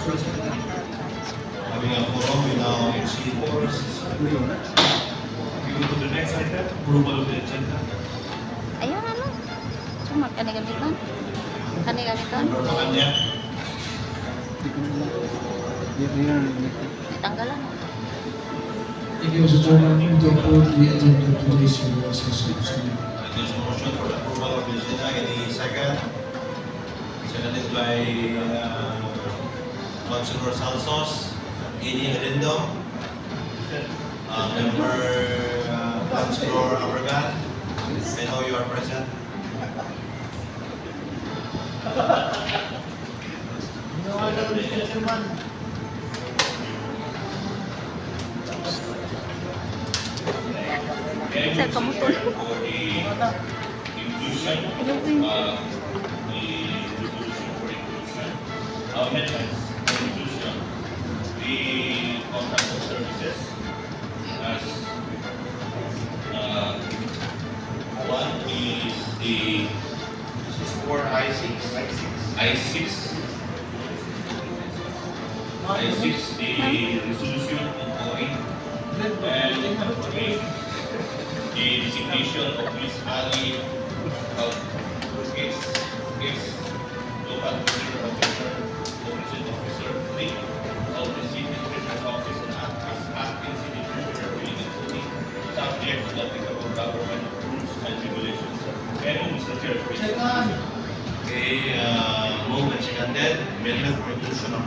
President. Having a forum, we now exceed the process. We go to the next item, approval of the agenda. Ayun ano. Cuma kani-gamiton. Kani-gamiton. Kanya. Tanggalan. Thank you, Mr. Chairman. To approve the agenda of today's regular session. There's a motion for the approval of the agenda. Any second? Seconded by Councilor Salsos. Any addendum? Member Councilor Abragan. I know you are present. Sir, kamu tuh. Amendments, inclusion, the contracted services as one is the This is for I6. I6, the resolution ongoing, and the designation of Miss Ali of local procedure officer, operation officer, link of the city treasurer's office and as acting city treasurer, including subject to applicable government rules and regulations. And Mr. Chair, Okay, moved and seconded. Amendment for inclusion of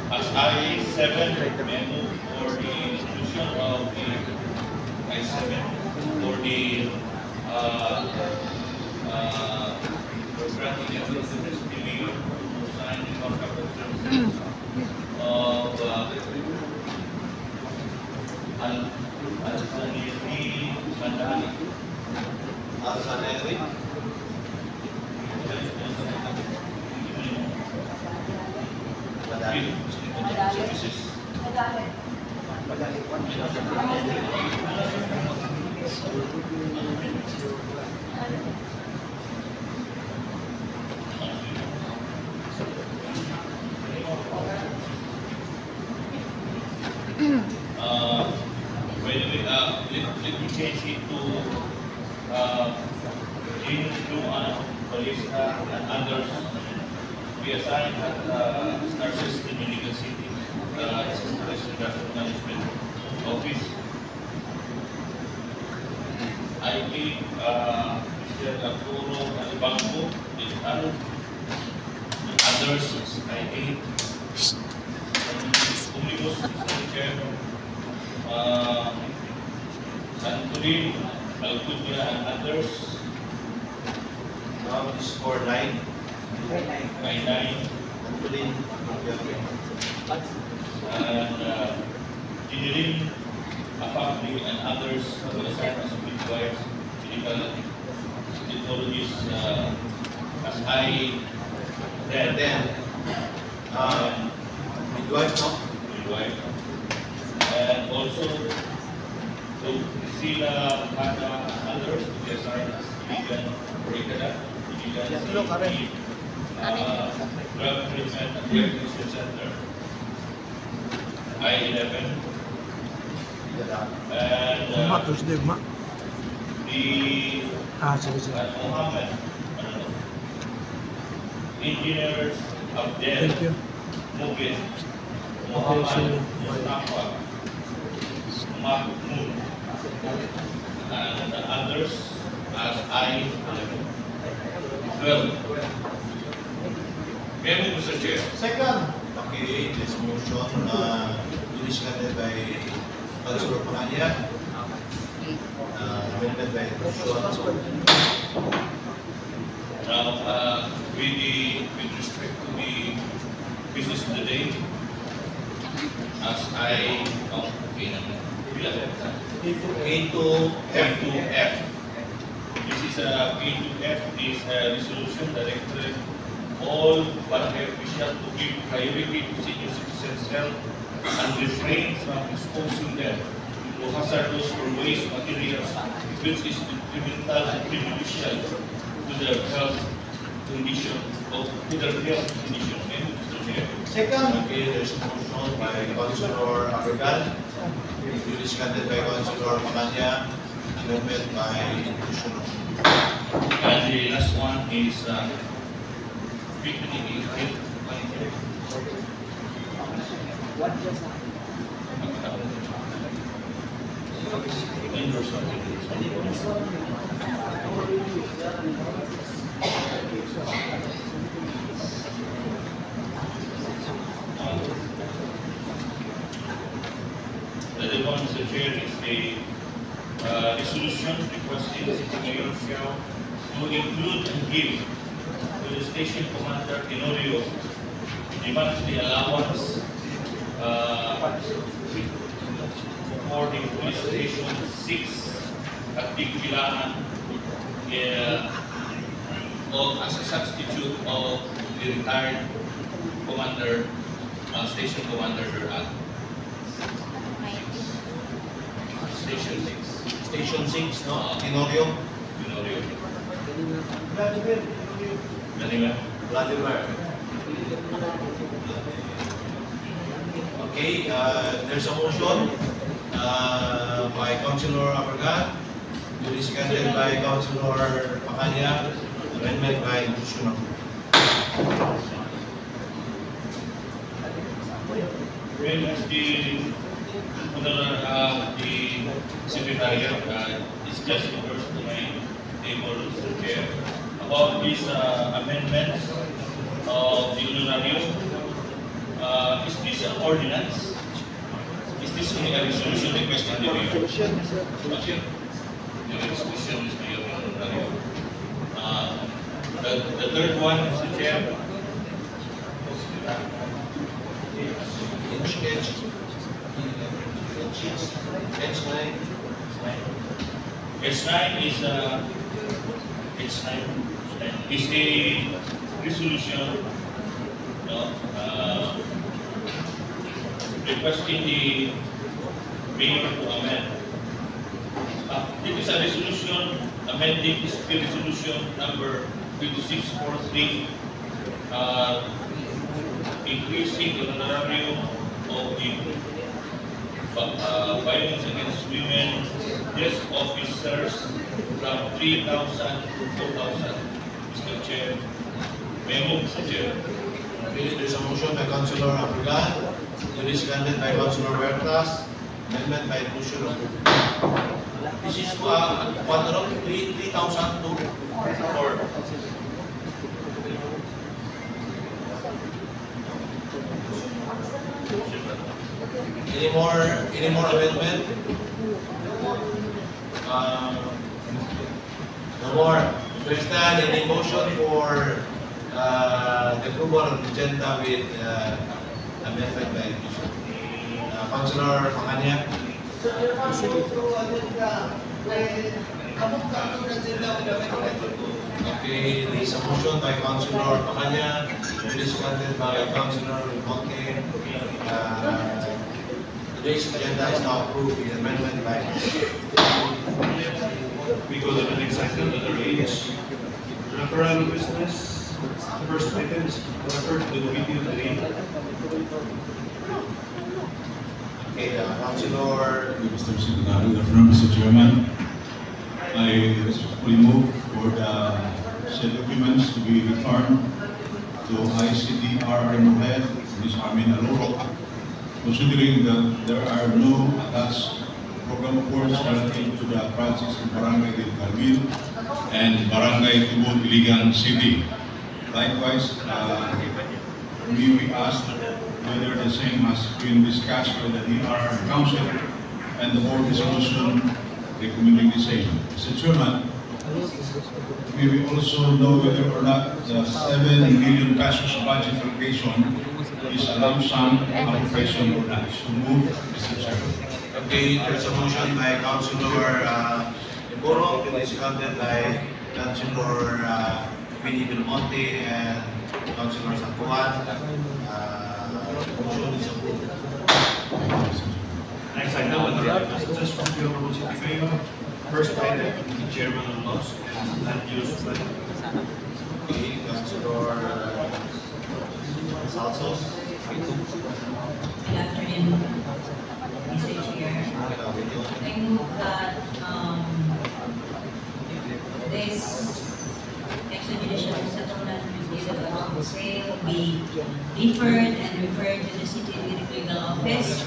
as I7 memo for the inclusion of the I7 for the granting the mayor to sign the contract of services of Al-Saniri Mandali. Al-Saneri. Services. By the way, let me change it to Jean Luan, Balista, and others. We assigned at Star System in Legal City, Traffic Management Office. I think Mr. Arturo Albanco is and others, I think. Omnibus, Mr. Chair. Santurin, Alcudia, and others. Now this is for 9. By 9. Antolin. And Jinilin, Afakli, and others who assigned as midwives, medical technologists, as I read Then, midwife, no? midwife. And also to Sila, Hana, and others to be assigned as vegan, curriculum, vegan, drug treatment and rehabilitation center. I-11. And the Muhammad engineers of Del, Mugin, Muhammad Mustafa, Mahmoud, and the others as I-11. 12. Memo, Mr. Chair. Second. Okay, this motion duly seconded by Councilor Pananya. Amendment by Joshua. Now, with respect to the business of the day, as I K2F. This is K2F is a resolution directed all barangay officials to give priority to senior citizens' health and refrain from exposing them to hazardous or waste materials which is detrimental and prejudicial to their health condition of good health condition. Okay, Mr. Chair. Okay, there's a motion by Councilor Abergan, duly seconded by Councilor Macanya, amendment by inclusion of And the last one is the one, Mr. Chair, is a resolution requesting the City Mayor shall to include and give to the station commander Tenorio the monthly allowance for the police station 6 at Bigbilaan as a substitute of the retired commander, station commander Duran. Station 6. Station 6, no? Tenorio. Tenorio. Vladimir. Vladimir. Okay, there's a motion by Councilor Abergan, duly seconded by Councilor Macanya, amendment by inclusion of When as the Secretariat, it's just refers to my table, Mr. Chair, about this amendment of the honorarium. Is this an ordinance? Is this only a resolution requesting the mayor? Okay. The resolution is the honorarium. The third one, Mr. Chair. S9 is a resolution requesting the mayor to amend. It is a resolution amending this resolution number 2643, increasing the honorarium of the violence against women desk officers from 3,000 to 4,000. Mr. Chair, may I move, Mr. Chair? Okay, there's a motion by Councilor Abergan, duly seconded by Councilor Huertas, amendment by inclusion of this is 3,000 to 4. Any more amendment? No more. First time, any motion for the approval of the agenda with amendment by Councilor Macanya. Okay, there is a motion by Councilor Macanya, seconded by Councilor Monte. Today's agenda is now approved with amendment by. We go to the next item, letter H. Referral business. First item is referred to the committee of the day. Okay, Councilor. Mr. Secretary, Mr. Chairman, I respectfully move for the said documents to be returned to ICDR head, Ms. Armin Aloro, considering that there are no attached program reports relative to the projects in Barangay del Carmen and Barangay Tubod, Iligan City. Likewise, we asked whether the same has been discussed by the DR Council and the board resolution recommending the same. Mr. Chairman, may we also know whether or not the 7 million pesos budget allocation is a lump sum allocation or not. So move, Mr. Chairman. Okay, there's a motion by Councilor Iboro, seconded by Councilor Vinny Belmonte and Councilor Santuan. Motion is approved. Next item, letter I. Just from the Honorable City Mayor. First item, the chairman of laws and land use plan. Okay, Councilor Salsos. Good afternoon, Mr. Chair. I move that this extrajudicial settlement with the of sale be deferred and referred to the City Legal Office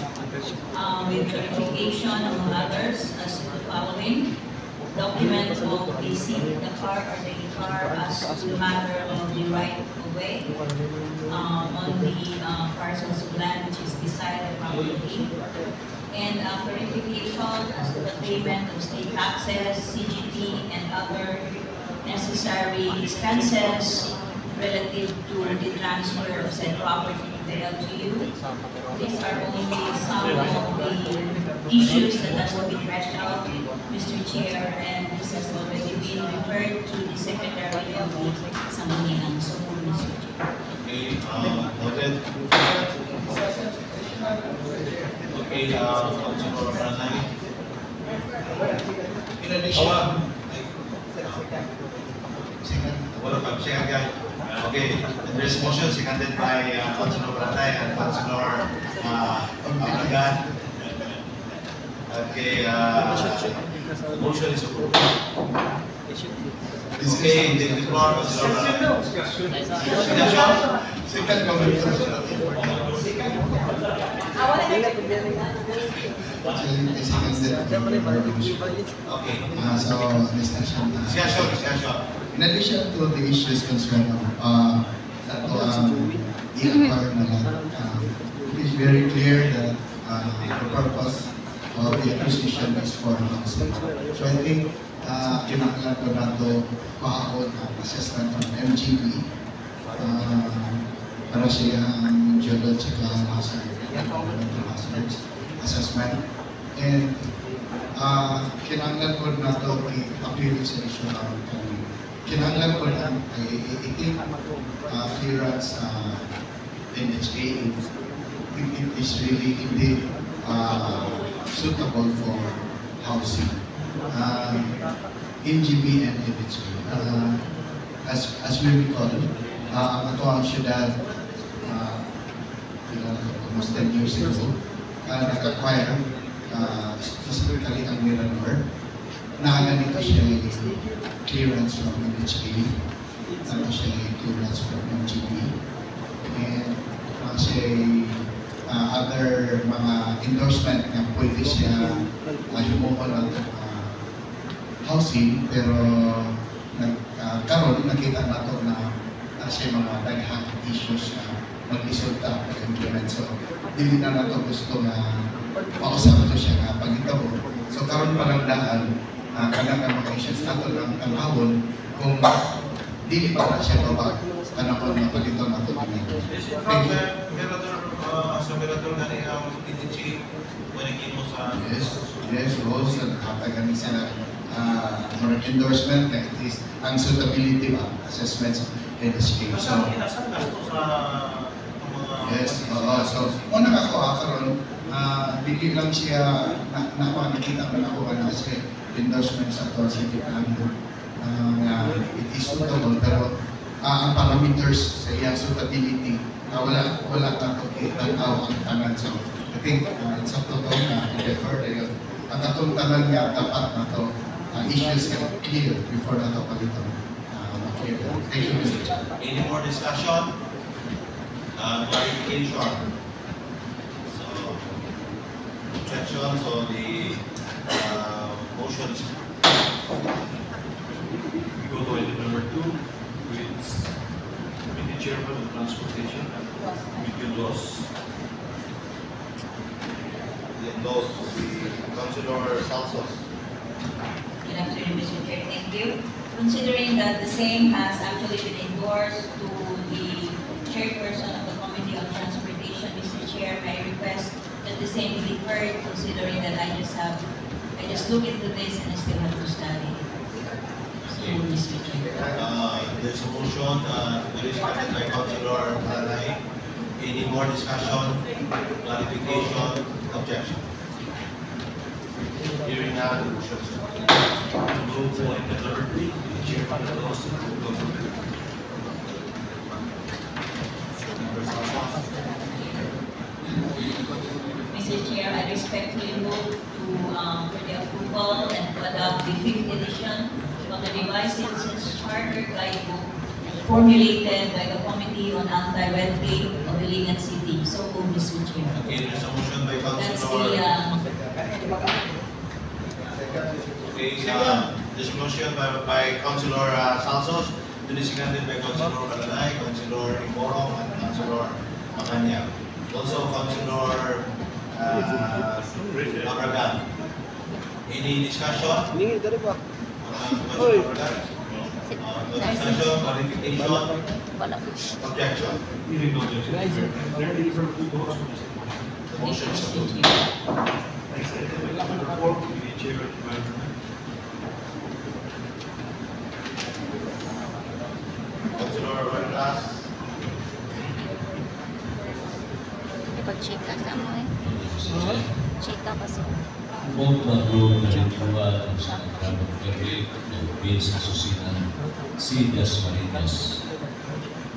with clarification among others as to the following. Document of the car or the car as to the matter of the right of way on the parcels of land which is beside the property, and clarification as to the payment of state taxes, CGT, and other necessary expenses relative to the transfer of said property to the LGU. These are only some of the issues that has to be thrashed out, Mr. Chair, and this has already been referred to the Secretary of the Sangguniang. So, Mr. Chair. Okay, noted. Okay, Councilor Pranay. In addition, second guy. Okay, there's motion seconded by Councilor Pranay and Councilor Abagad. Okay, motion is approved. Okay, the floor, Councilor Pranay. Second Okay. So, discussion. Discussion. In addition to the issues concerned that it is very clear that the purpose of the acquisition is for housing. So I think kinakailangan ko na ito paakot ang assessment from MGB para siya ang geological hazards assessment. And kinakailangan ko na ito i-appeal sa issue ng kinakailangan ko na i-take clearance NHA if it is really indeed suitable for housing. NGB and NHA. As we recall, ito ang syudad almost 10 years ago, nag-acquire specifically ang Miramar. Nakaganito siya clearance from NHA, ano siya clearance from MGB, and siya other mga endorsement na pwede siya humuko ng housing, pero karon nakita nato na siya mga daghang issues na mag-isulta pag-implement. So, hindi na nato gusto na mausap ito siya na pag-itabo. So, karon parang daan kanang mga issues nato ng tanghawon kung dili pa na siya baba kanang na pag-ito nato. Thank you. Sa Mirador na rin ang NHA, manigin mo sa... Yes, rules na nakapagani sila endorsement na it is ang suitability assessments of NHA. So, yes, so, una ako karon bigli lang siya nakita ko na ako na siya endorsement sa city plan it is suitable, pero ang parameters sa iyang suitability wala na ito kitanaw ang tanan. So I think it's up to ito na i-refer na yun. Ang atong tanan nga dapat na ito issues are clear before na ito palito. Thank you, Mr. Chair. Any more discussion? Clarification. So, objection, so the motion is We go to item number 2, with Committee Chairman of Transportation and Committee Laws. those, Councilor Salsos. Good afternoon, Mr. Chair. Thank you. Considering that the same has actually been endorsed to the chairperson of the Committee on Transportation, Mr. Chair, I request that the same be deferred, considering that I just look into this and I still have to study. So, Mr. Chair. There's a motion, seconded by Councilor Pranay. Any more discussion, clarification, objection? Hearing none, motion is approved. Move to item number 3, Chairman of the Laws. 5th edition of the revised Citizens Charter Guidebook formulated by the Committee on Anti-Red Tape of Iligan City. So, Mr. Chair. Okay, there's a motion by That's Councilor. the, There's a motion by Councilor Salsos, duly seconded by Councilor Calanay, Councilor Imorong, and Councilor Macanya. Also, Councilor Abragan. Any discussion? Councilor Abragan? Discussion, clarification, Wala. objection. Hearing no objection. There are any further votes on this motion? The motion is approved. Next item, number 4, Committee Chair of Environment. Councilor Huertas. Ipag-check ka sa mo eh. Check ka kasi. Move to approve the renewal of San Ramon Perry of Base Asusina C. Das Marinas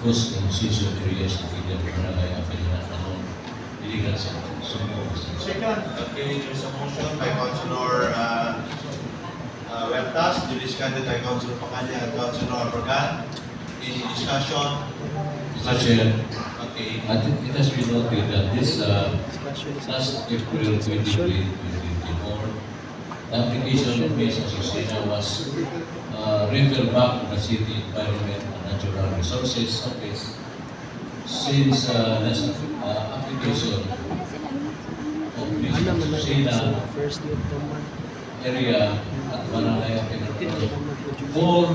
Coast Concession Areas of Iligan Barangay Apelinan Tanon Iligan City. So moved. Okay, there's a motion by Councilor Huertas, duly seconded by Councilor Pacanya and Councilor Abragan. Any discussion? Mr. Chair, Okay. it has been noted that this last April 2024, the application of Base Asusina was referred back to the City Environment and Natural Resources Office since last application of Base Asusina area at Barangay Apelinan for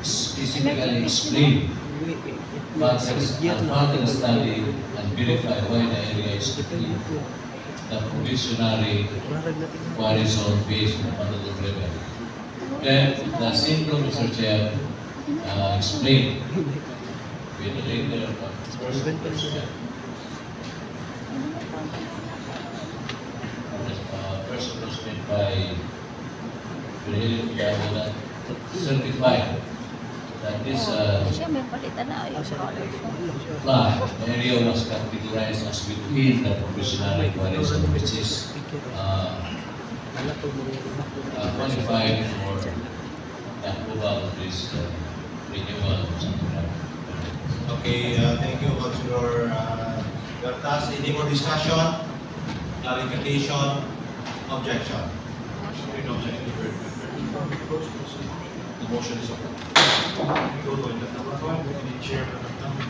specifically explain further study and verify why the area is complete the provisionary quarry zone based on Patagon River. Then the syndrome, Mr. Chair, explained with the later first announcement by President Yawala certified that this Siya may palitan na yung color. plan, the area was categorized as within the provisional quarry zone, which is qualified for the approval of this renewal of San Ramon. Okay, thank you, Councilor Huertas. Any more discussion? Clarification? Objection? Hearing no objection. The motion is approved. Go to item number 5, Committee Chair of Environment.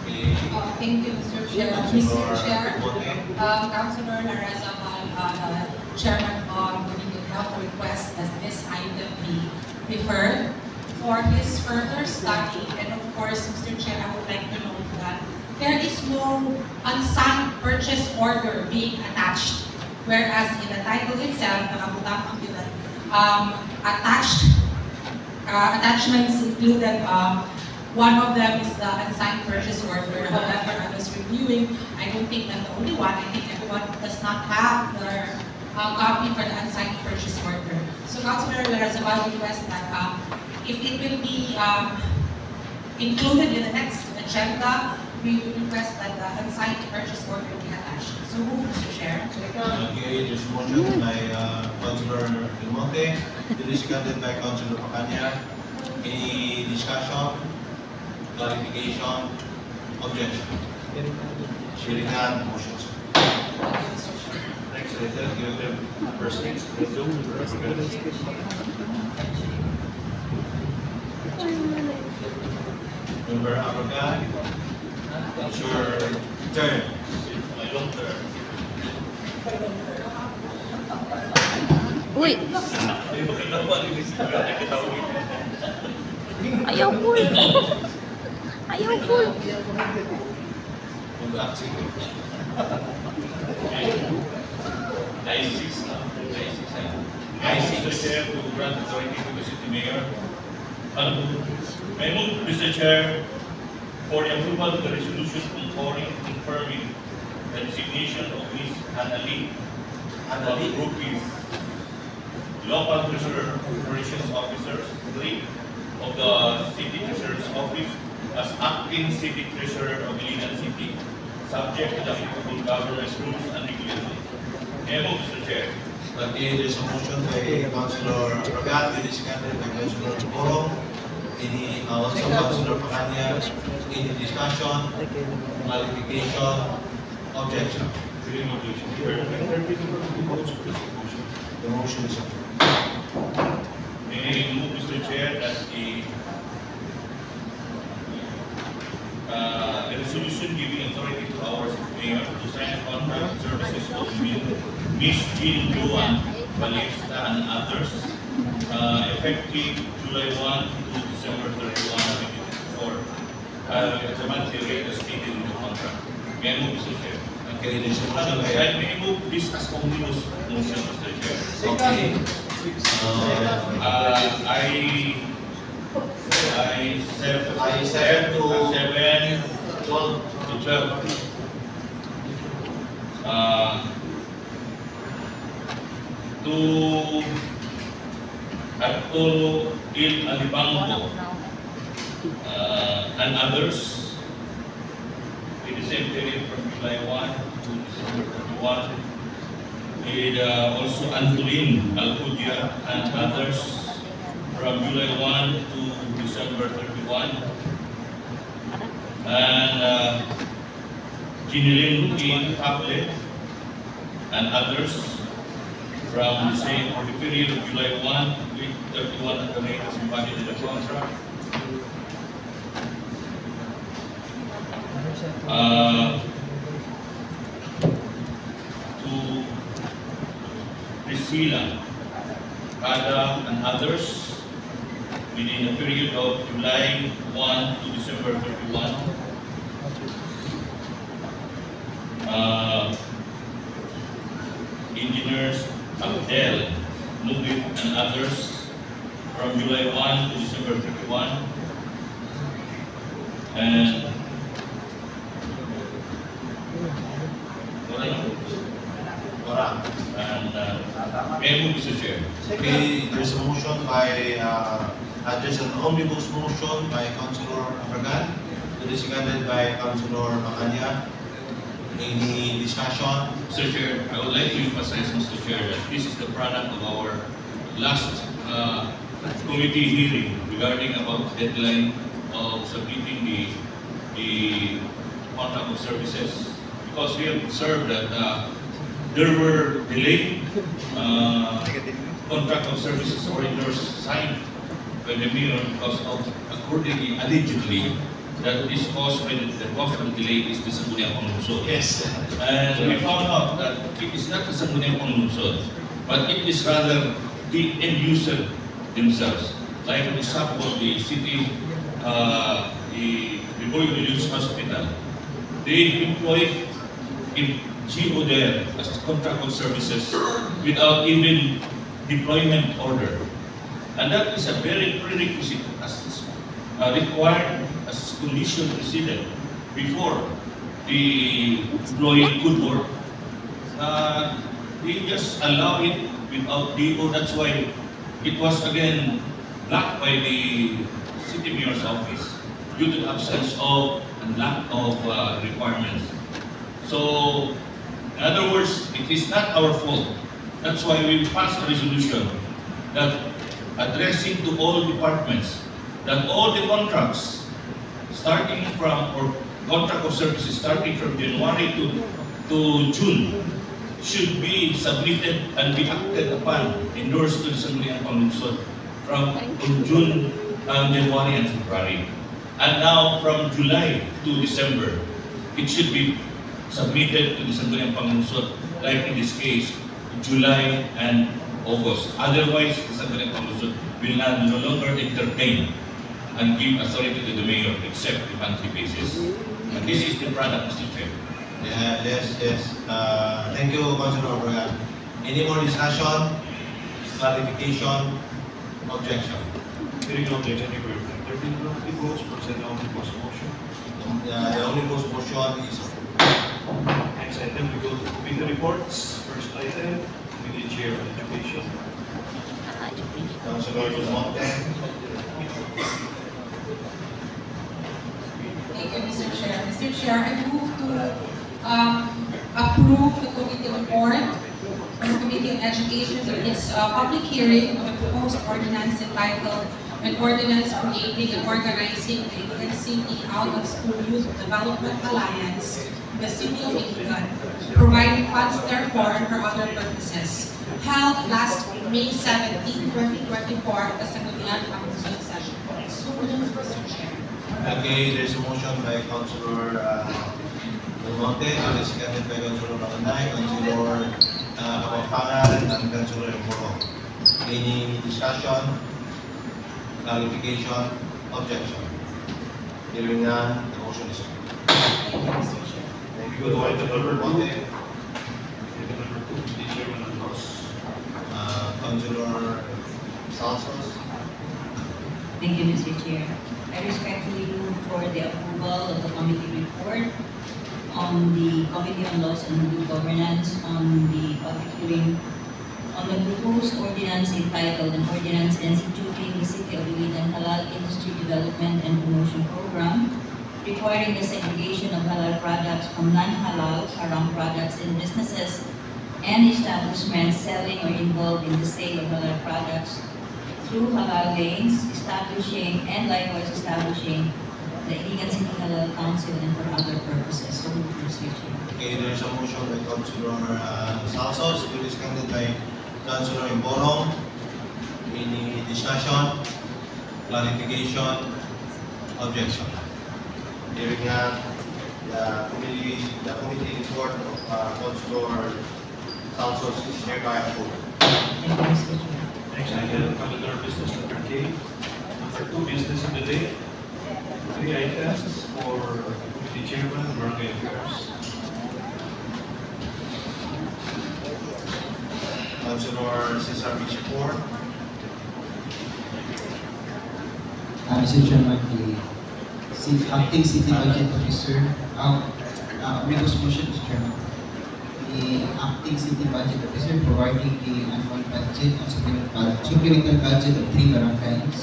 Okay. Thank you, Mr. Chair. Councilor Mr. Chair, Bote. Councilor Lareza, Chairman of Committee of Health, request that this item be referred for his further study. And of course, Mr. Chair, I would like to note that there is no unsigned purchase order being attached, whereas in the title itself, attachments included, one of them is the unsigned purchase order. However, I was reviewing, I don't think I'm the only one. I think everyone does not have their copy for the unsigned purchase order. So Councilor Larrazabal requests that if it will be included in the next agenda, we will request that the unsigned purchase order be attached. So move, Mr. Chair. Okay, there's a motion by Councilor Del Monte, duly seconded by Councilor Pacanya. Any discussion? Clarification? Objection? Hearing none, motion is approved. Next item, number 6, Member Abragan, it's your turn. My long term. Uy! Ayaw cool! Ayaw cool! Mag-action. Mr. Chair, to grant authority to the City Mayor. I move, Mr. Chair, for the approval of the resolution confirming the designation of Ms. Hannah Lee of Groupies, Local Treasurer Operations Officers 3 of the City Treasurer's Office as acting City Treasurer of Iligan City, subject to the applicable government rules and regulations. I move, Mr. Chair. Okay, there's a motion by Councilor Abragat, duly seconded by Councilor Socorro. Any, also Councilor Pacanya, any discussion, clarification, objection? Hearing objection. The motion is approved. May I move, Mr. Chair, that the resolution giving authority to our mayor to sign a contract with services of Miss Jean Luan Balista and others, effective July 1 to December 31, 2024, the monthly rate as stated in the contract. May I move, Mr. Chair? Okay, there's a motion by... May I move this as omnibus motion, Mr. Chair? Okay. I said to 7, 12, to 12. To Arturo Il Alibango and others in the same period from July 1 to December 31. With also Antolin Alcudia and others from July 1 to December 31. And Ginilin in Able and others from the same for the period of July 1 to 31 at the rate as embodied in the contract. To Priscilla, Ada, and others within the period of July 1 to December 31. Engineers Abdel, Nubit, and others from July 1 to December 31. And Mr. Chair. Okay, there's a motion by, there's an omnibus motion by Councilor Abragan, duly seconded by Councilor Pacanya. Any discussion? Mr. Chair, I would like to emphasize, Mr. Chair, that this is the product of our last committee hearing regarding about deadline of submitting the contract of services, because we have observed that there were delayed contract of services orders signed by the mayor because of, accordingly, allegedly, that this caused by the cause of the delay is the Sangguniang Panglungsod. Yes. And we found out that it is not the Sangguniang Panglungsod, but it is rather the end user themselves. Like for example, the city, the Boy Religious Hospital, they employed in GO there as contract of services without even deployment order. And that is a very prerequisite as required as condition precedent before the employee could work. They just allow it without DO. That's why it was again blocked by the city mayor's office due to the absence of and lack of requirements. So, in other words, it is not our fault. That's why we passed a resolution that addressing to all departments that all the contracts starting from, or contract of services starting from January to June should be submitted and be acted upon, endorsed to the Sangguniang Panglungsod from June, January and February. And now from July to December, it should be submitted to the Sangguniang Panglungsod, like in this case, July and August. Otherwise, the Sangguniang Panglungsod will no longer entertain and give authority to the mayor except the monthly basis. And this is the product, Mr. Chair. Yeah, yes. Thank you, Councilor Abragan. Any more discussion, clarification, objection? Hearing objection, you will. There being no votes, present on the motion. The only motion is Next item, we go to committee reports. First item, Committee Chair on Education. Councilor Monte. Thank you, Mr. Chair. Mr. Chair, I move to approve the committee report on Committee on and Education for its public hearing of a proposed ordinance entitled An Ordinance Creating and Organizing the Intensity Out of School Youth Development Alliance in the City of Iligan, providing funds therefore and for other purposes, held last May 17, 2024 at the Sangguniang Council session. So, Mr. Chair. Okay, there's a motion by Councilor Monte, and is seconded by Councilor Bacanay, Councilor Kapampangan, and Councilor Emboro. Any discussion, clarification, objection? Hearing none, the motion is approved. Thank you, Mr. Chair. Thank you, Councilor Monte. Item number 2, the Chairman of the House. Councilor Salsos. Thank you, Mr. Chair. I respectfully move for the approval of the committee report on the Committee on Laws and Good Governance on the public hearing on the proposed ordinance entitled An Ordinance Instituting the City of Iligan Halal Industry Development and Promotion Program, requiring the segregation of halal products from non-halal haram products in businesses and establishments selling or involved in the sale of halal products through halal lanes, establishing and likewise establishing the Iligan City Halal Council and for other purposes. So, Mr. Chair. Okay, there's a motion by Councilor Salsos, it is seconded by Councilor Emboro. Any discussion, clarification, objection? Hearing none, the committee report of Councilor Salsos is hereby approved. Thank you, Mr. Chair. Next item, calendar business number K. Number 2, business of the day. 3 items for Committee Chairman, Barangay Affairs. Councilor Cesar Bishopor. Mr. Chairman, the acting city budget officer, Amigos motion, Mr. Chairman. The acting city budget officer providing the annual budget and supplemental budget of 3 barangays.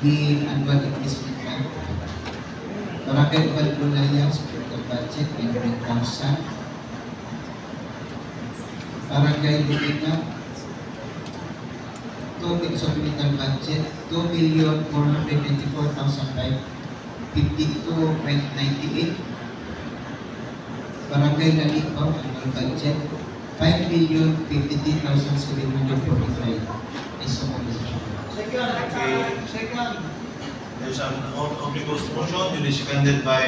The annual investment plan. Barangay Balbulaya, supplemental budget, 900,000. Barangay Lupina, supplemental budget, 2,424,552.98. Barangay Lalipaw, annual budget, 5,053,745. Isa po, Mr. Chairman. Second. There's an omnibus motion, it is seconded by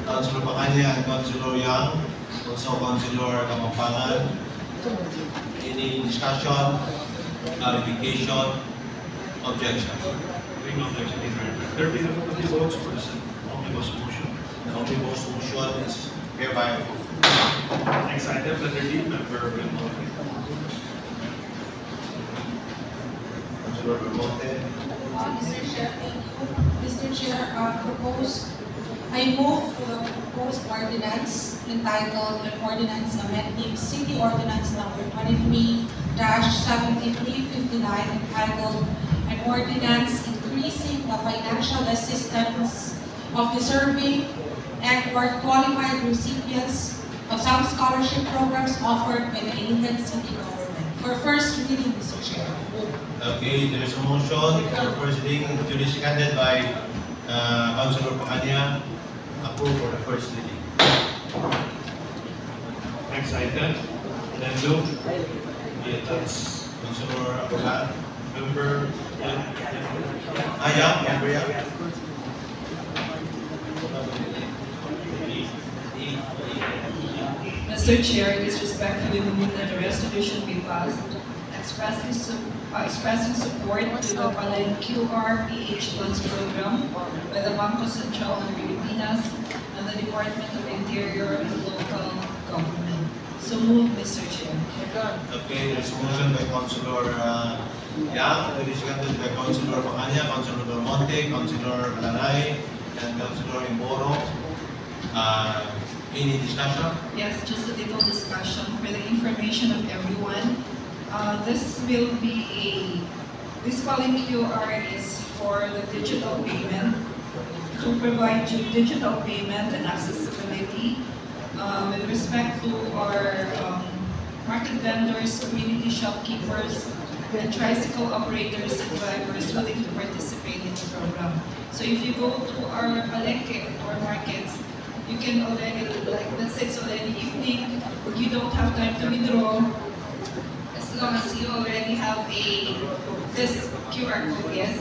Councilor Bacanya and Councilor Yang, also Councilor Kapampangan. Any discussion, clarification, objection? Hearing no objection, there being no committee votes for the omnibus motion. The omnibus motion is hereby approved. Next item, letter D, Member Belmonte. Councilor Belmonte. Mr. Chair, thank you. Mr. Chair, I move for the proposed ordinance entitled An Ordinance Amending City Ordinance Number 23-7359 entitled An Ordinance Increasing the Financial Assistance of Deserving and/or Qualified Recipients of some scholarship programs offered by the Iligan City Government. For first reading, Mr. Chair. Okay, there's a motion for first reading, duly seconded by Councilor Bacanya. Approved for the first reading. Next item, addendum, the attached Councilor Abulan. member. Member Yang. Mr. Chair, it is respectfully moved that the resolution be passed, expressing support to the Palen QRPH Funds Program by the Bangko Sentral ng Pilipinas and the Department of Interior and Local Government. So moved, Mr. Chair. Okay, there's a motion by Councilor Yang, duly seconded by Councilor Bacanya, Councilor Belmonte, Councilor Balanay, and Councilor Emboro. Any discussion? Yes, just a little discussion for the information of everyone. This Palen QR is for the digital payment, to provide digital payment and accessibility with respect to our market vendors, community shopkeepers, and tricycle operators and drivers willing to participate in the program. So if you go to our palengke or markets, you can already, like, let's say it's already evening, you don't have time to withdraw, as long as you already have this QR code, yes,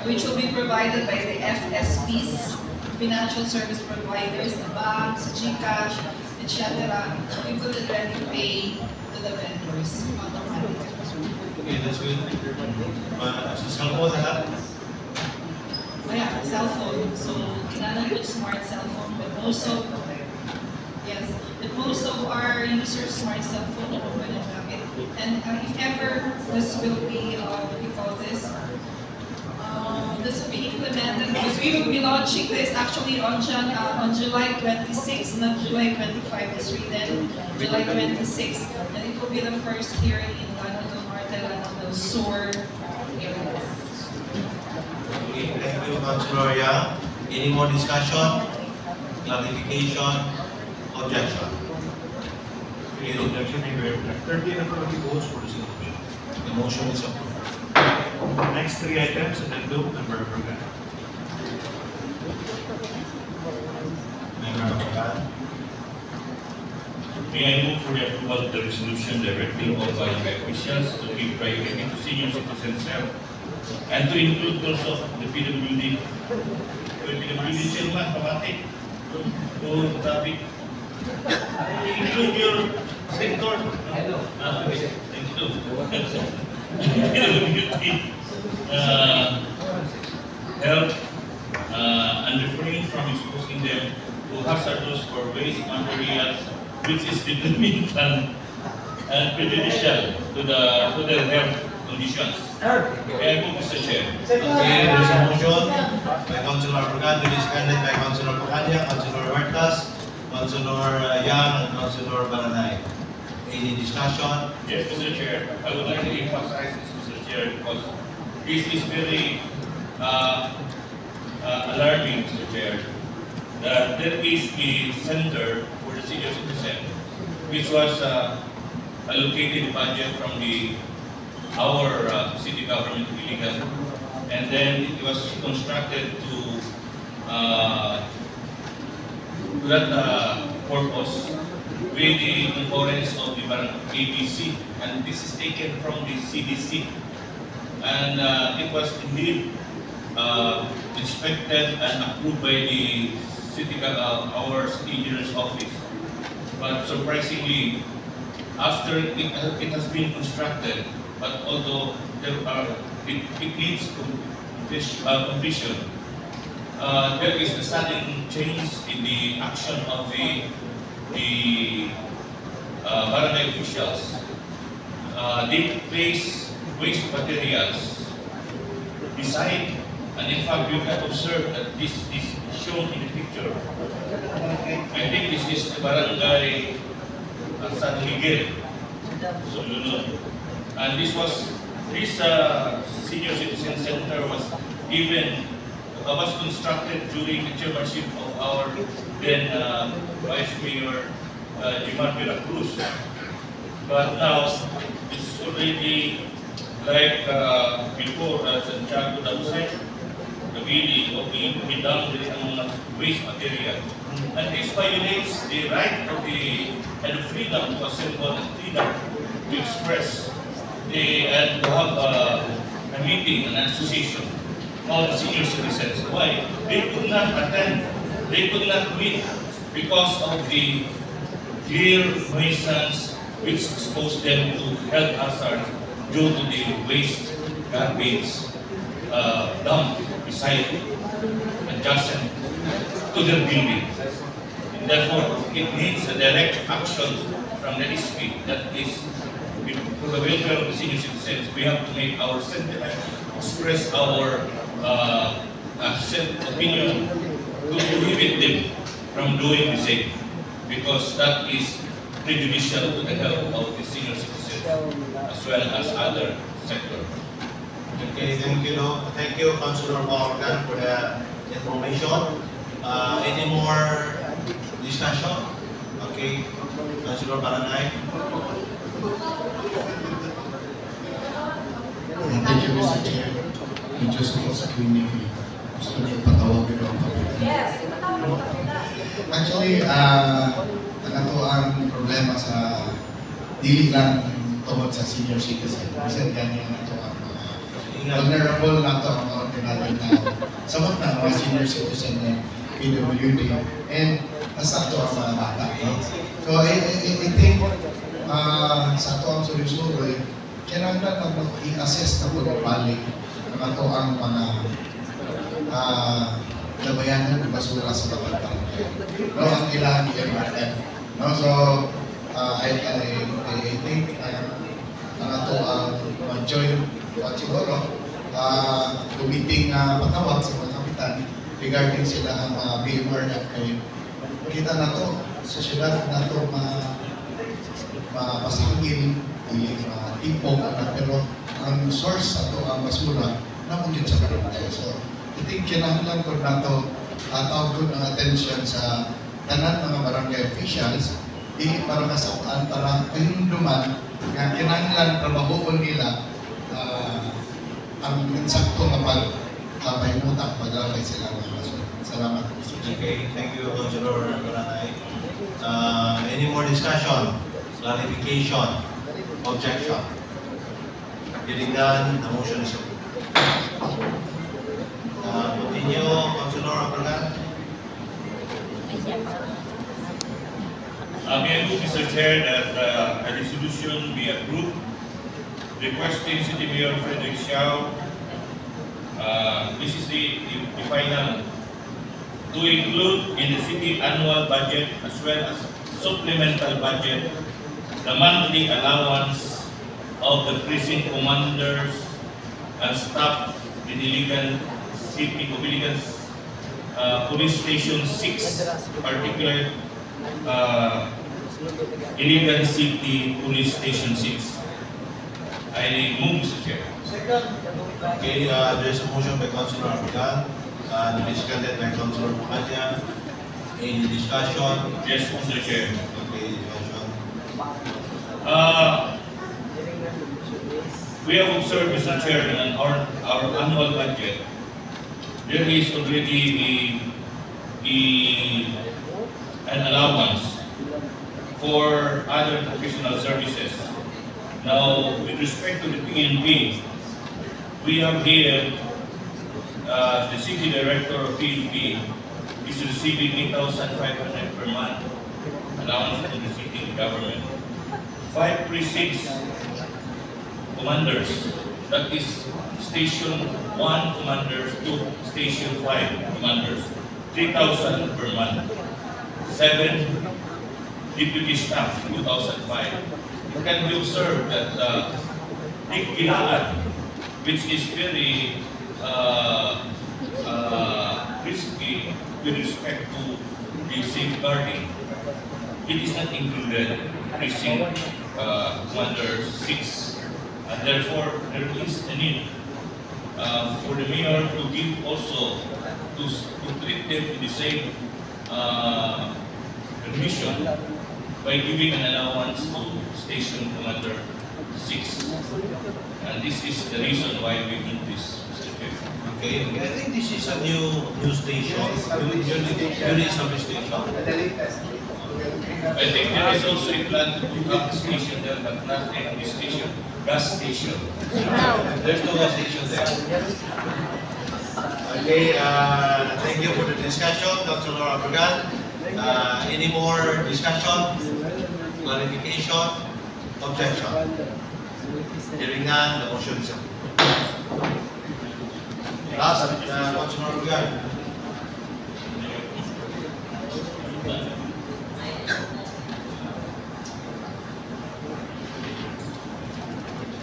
which will be provided by the FSPs, financial service providers, the banks, GCash, etc. You could already pay to the vendors automatically. Okay, that's good. Sa cellphone lahat? Yeah, cell phone. So, kailangan with smart cell phone. But most of, yes, but most of our users smart cell phone are going to have it. And if ever this will be, what do we call this? This will be implemented because we will be launching this actually on July 26, not July 25 as written, July 26. And it will be the first here in Lano del Norte, Lano del Sur areas. Okay, thank you, Councilor Yang. Any more discussion, clarification, objection? Any objection, Mayor? 30 affirmative votes for this motion. The motion is approved. Next three items, addendum, Member Bergan. Member Bergan. May I move for the approval of the resolution directing all barangay officials to give priority to senior citizens health and to include also the PWD. PWD chairman, Pamati, to topic. Include your sector. Okay, thank you. PWD health and refrain from exposing them to hazardous or waste materials, which is detrimental and prejudicial to their health conditions. Kaya po, Mr. Chair. Okay, there is a motion by Councilor Bergan, to be seconded by Councilor Pacanya, Councilor Huertas, Councilor Yang, and Councilor Baranay. Any discussion? Yes, Mr. Chair. I would like to emphasize this, Mr. Chair, because this is very alarming, Mr. Chair, that there is a center for the senior citizen, which was allocated budget from our city government illegal, and then it was constructed to that purpose with the concurrence of the ABC, and this is taken from the CDC, and it was indeed inspected and approved by the city, our city engineer's office. But surprisingly, after it has been constructed, but although it needs completion, there is a sudden change in the action of the barangay officials. They place waste materials beside, and in fact you can observe that this is shown in the picture. I think this is the barangay San Miguel. So you know. And this senior citizen center was constructed during the chairmanship of our then Vice Mayor Jimar Veracruz. But now it's already like before Santiago Dabsay, the really of being done with waste material. And this violates the right of and the freedom to assemble and freedom to express and to have a meeting, an association of the senior citizens. Why? They could not attend, they could not meet because of the clear nuisance which exposed them to health hazards due to the waste garbage dumped beside adjacent to their building. And therefore, it needs a direct action from the SP. That is, for the welfare of the senior citizens, we have to make our sentiment, express our opinion to prohibit them from doing the same, because that is prejudicial to the health of the senior citizens as well as other sectors. Okay, thank you, Councilor Morgan, for the information. Any more discussion? Okay, Councilor Baranay. Thank you, Mr. Chair. Medyo sa clinic. Gusto niyo patawagin ako kapitan. Yes, ipatawag ko kapitan. Actually, nato ang problema sa dili lang tungkol sa senior citizen. Kasi ganyan nato ang mga vulnerable nato ang mga ordinary na samot na mga senior citizen na PWD and nasa ato ang mga bata. No? So I think sa ato ang solusyon kailangan na i-assess na po ng balik ng ato ang mga labayanan ng basura sa bawat barangay. No, ang kailangan i-MRF. No, so I think ang ato ang joint siguro committee patawag sa mga kapitan regarding sila ang BMRF kay kita na to sa syudad na to mapasangil tipong pero ang source sa to ang basura na mungkin sa barangay. So I think kinahanglan ko na to tawag ko ng attention sa tanan mga barangay officials dili para kasapaan para pinunduman nga kinahanglan trabahoon nila ang insakto nga pagpahimutang paglalay sila ng basura. Salamat. Okay, thank you, Councilor Baranay. Any more discussion, clarification, objection? Hearing none, the motion is approved. Continue, Councilor Abragan. May I move, Mr. Chair, that a resolution be approved requesting City Mayor Frederick Siao, this is the final, to include in the city annual budget as well as supplemental budget the monthly allowance of the precinct commanders and staff in Iligan City, Iligan Police Station 6, particularly Iligan City Police Station 6. I move, Mr. Chair. Okay, there's a motion by Councilor Abragan, and seconded by Councilor Bukadia. Any discussion? Yes, Mr. Chair. Okay, discussion. We have observed, Mr. Chair, in our annual budget, there is already an allowance for other professional services. Now, with respect to the PNP, we have here the city director of PNP is receiving 8,500 per month allowance from the city government. 5 precincts commanders, that is Station 1 commanders to Station 5 commanders, 3,000 per month. 7 deputy staff, 2,005. It can be observed that Big Kilaan, which is very risky with respect to the safeguarding, it is not included precinct commander 6, and therefore there is a need for the mayor to give also to treat them in the same permission by giving an allowance to Station Commander 6. And this is the reason why we need this, Mr. Chair. Okay, I think this is a new station, newly established station. I think there is also a plan to put up a station there, but not any station, gas station. There's no gas station there. Okay, thank you for the discussion, Councilor Abragan. Any more discussion, clarification, objection? Hearing none, the motion is approved. Last, Councilor Abragan.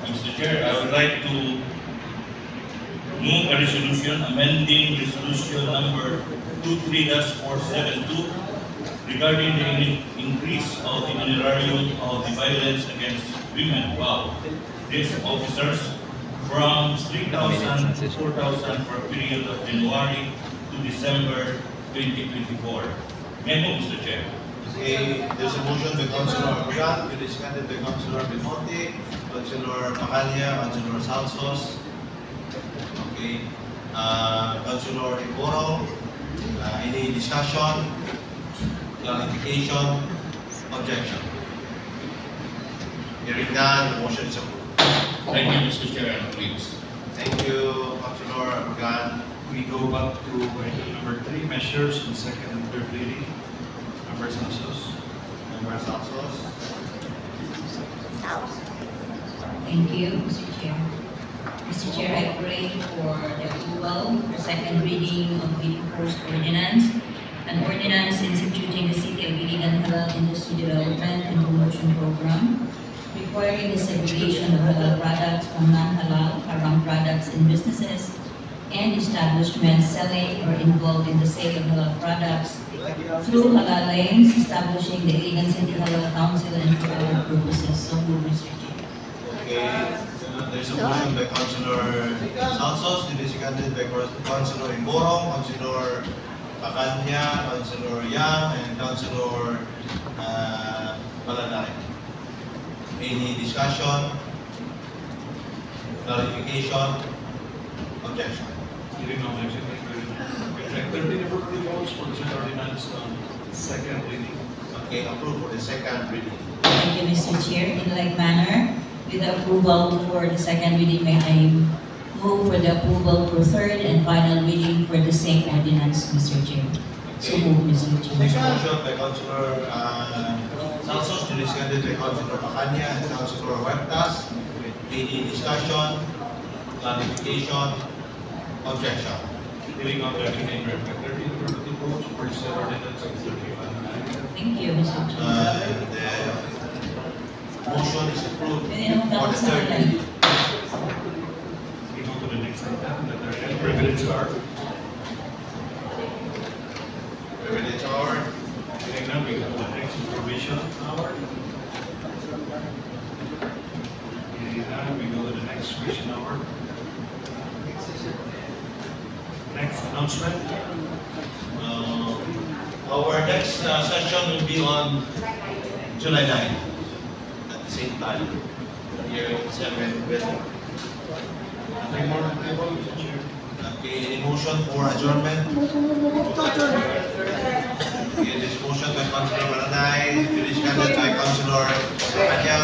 Mr. Chair, I would like to move a resolution amending resolution number 23-472 regarding the increase of the honorarium of the violence against women, these officers from 3,000 to 4,000 for a period of January to December 2024. May I move, Mr. Chair? Okay, there's a motion by Councilor Abregan, duly seconded by Councilor Belmonte, Councilor Pacanya, Councilor Salsos. Okay, Councilor Iborong, any discussion, clarification, objection? Hearing none, the motion is approved. Thank you, Mr. Chair, please. Thank you, Councilor Abregan. We go back to item number 3, measures in second and third reading. Member Santos. Member Salsos. Thank you, Mr. Chair. Mr. Chair, I pray for the approval for second reading of the proposed ordinance. An ordinance instituting the City of Iligan Halal Industry Development and Promotion Program, requiring the segregation of halal products from non-halal, haram products in businesses and establishments selling or involved in the sale of halal products through halal lanes, establishing the Iligan City Halal Council and for other purposes. So move, Mr. Chair. Okay, there's a motion by Councilor Salsos, duly seconded by Councilor Iborong, Councilor Pacanya, Councilor Yang, and Councilor Palanay. Any discussion, clarification, objection? Hearing no objection, there will be votes for this ordinance on second reading. Okay, approved for the second reading. Thank you, Mr. Chair. In like manner, with the approval for the second reading, may I move for the approval for third and final reading for the same ordinance, Mr. Chair. So Okay. move, Mr. There's a Chair. motion by Councilor Salsos, duly seconded by Councilor Pacanya and Councilor Huertas. Any discussion, clarification, objection? Hearing no objection, there will be votes for this ordinance on third reading. Thank you, Mr. Chair. The motion is approved for the third reading. We go to the next item, that are privilege are. Privilege hour. Hearing none, we go to the next information hour. Hearing none, we go to the next question hour. Next announcement. Our next session will be on July 9 at the same time. Here at 7 Nothing more on the table, Mr. Chair. Okay, any motion for adjournment? Okay, this motion by Councilor Maranay, finished by Councilor Pacanya,